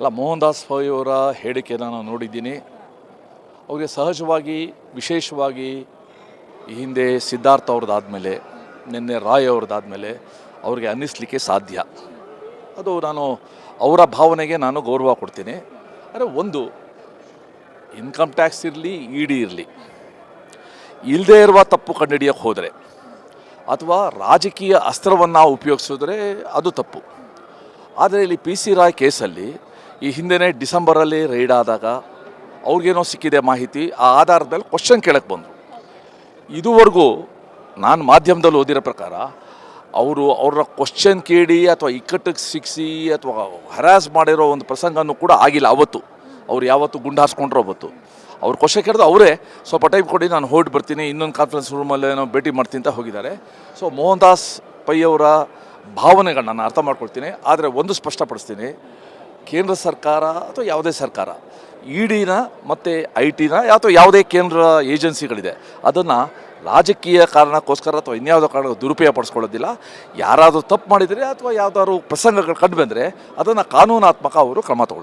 ಅಲ್ಲ, ಮೋಹನ್ ದಾಸ್ ಭಾಯಿ ಅವರ ಹೇಳಿಕೆಯನ್ನು ನಾನು ನೋಡಿದ್ದೀನಿ. ಅವರಿಗೆ ಸಹಜವಾಗಿ ವಿಶೇಷವಾಗಿ ಈ ಹಿಂದೆ ಸಿದ್ಧಾರ್ಥ ಅವ್ರದ್ದಾದಮೇಲೆ ನಿನ್ನೆ ರಾಯ್ ಅವ್ರದ್ದಾದಮೇಲೆ ಅವ್ರಿಗೆ ಅನ್ನಿಸ್ಲಿಕ್ಕೆ ಸಾಧ್ಯ. ಅದು ನಾನು ಅವರ ಭಾವನೆಗೆ ನಾನು ಗೌರವ ಕೊಡ್ತೀನಿ. ಆದರೆ ಒಂದು ಇನ್ಕಮ್ ಟ್ಯಾಕ್ಸ್ ಇರಲಿ, ಇ ಡಿ ಇರಲಿ, ಇಲ್ಲದೇ ಇರುವ ತಪ್ಪು ಕಂಡುಹಿಡಿಯೋಕ್ಕೆ ಹೋದರೆ ಅಥವಾ ರಾಜಕೀಯ ಅಸ್ತ್ರವನ್ನು ಉಪಯೋಗಿಸಿದ್ರೆ ಅದು ತಪ್ಪು. ಆದರೆ ಇಲ್ಲಿ ಪಿ ಸಿ ರಾಯ್ ಕೇಸಲ್ಲಿ ಈ ಹಿಂದೆ ಡಿಸೆಂಬರಲ್ಲಿ ರೈಡ್ ಆದಾಗ ಅವ್ರಿಗೇನೋ ಸಿಕ್ಕಿದೆ ಮಾಹಿತಿ, ಆ ಆಧಾರದ ಮೇಲೆ ಕ್ವಶನ್ ಕೇಳಕ್ಕೆ ಬಂದರು. ಇದುವರೆಗೂ ನಾನು ಮಾಧ್ಯಮದಲ್ಲಿ ಓದಿರೋ ಪ್ರಕಾರ ಅವರ ಕ್ವಶನ್ ಕೇಳಿ ಅಥವಾ ಇಕ್ಕಟ್ಟಿಗೆ ಸಿಕ್ಕಿಸಿ ಅಥವಾ ಹರಾಸ್ ಮಾಡಿರೋ ಒಂದು ಪ್ರಸಂಗನೂ ಕೂಡ ಆಗಿಲ್ಲ. ಅವತ್ತು ಅವ್ರು ಯಾವತ್ತು ಗುಂಡು ಹಾರಿಸ್ಕೊಂಡ್ರು ಅವತ್ತು ಅವ್ರು ಕ್ವಶನ್ ಕೇಳಿದ್ರು ಅವರೇ ಸ್ವಲ್ಪ ಟೈಮ್ ಕೊಡಿ, ನಾನು ಹೊರಟು ಬರ್ತೀನಿ, ಇನ್ನೊಂದು ಕಾನ್ಫರೆನ್ಸ್ ರೂಮಲ್ಲಿ ಏನೋ ಭೇಟಿ ಮಾಡ್ತೀನಿ ಅಂತ ಹೋಗಿದ್ದಾರೆ. ಸೊ ಮೋಹನ್ ದಾಸ್ ಪೈ ಅವರ ಭಾವನೆಗಳನ್ನ ನಾನು ಅರ್ಥ ಮಾಡ್ಕೊಳ್ತೀನಿ. ಆದರೆ ಒಂದು ಸ್ಪಷ್ಟಪಡಿಸ್ತೀನಿ, ಕೇಂದ್ರ ಸರ್ಕಾರ ಅಥವಾ ಯಾವುದೇ ಸರ್ಕಾರ ಇ ಡಿನ ಮತ್ತು ಐ ಟಿನ ಅಥವಾ ಯಾವುದೇ ಕೇಂದ್ರ ಏಜೆನ್ಸಿಗಳಿದೆ ಅದನ್ನು ರಾಜಕೀಯ ಕಾರಣಕ್ಕೋಸ್ಕರ ಅಥವಾ ಇನ್ಯಾವುದೋ ಕಾರಣ ದುರುಪಯೋಗ ಪಡಿಸ್ಕೊಳ್ಳೋದಿಲ್ಲ. ಯಾರಾದರೂ ತಪ್ಪು ಮಾಡಿದರೆ ಅಥವಾ ಯಾವುದಾದ್ರು ಪ್ರಸಂಗಗಳು ಕಂಡು ಬಂದರೆ ಅದನ್ನು ಕಾನೂನಾತ್ಮಕ ಅವರು ಕ್ರಮ ತಗೊಳ್ತಾರೆ.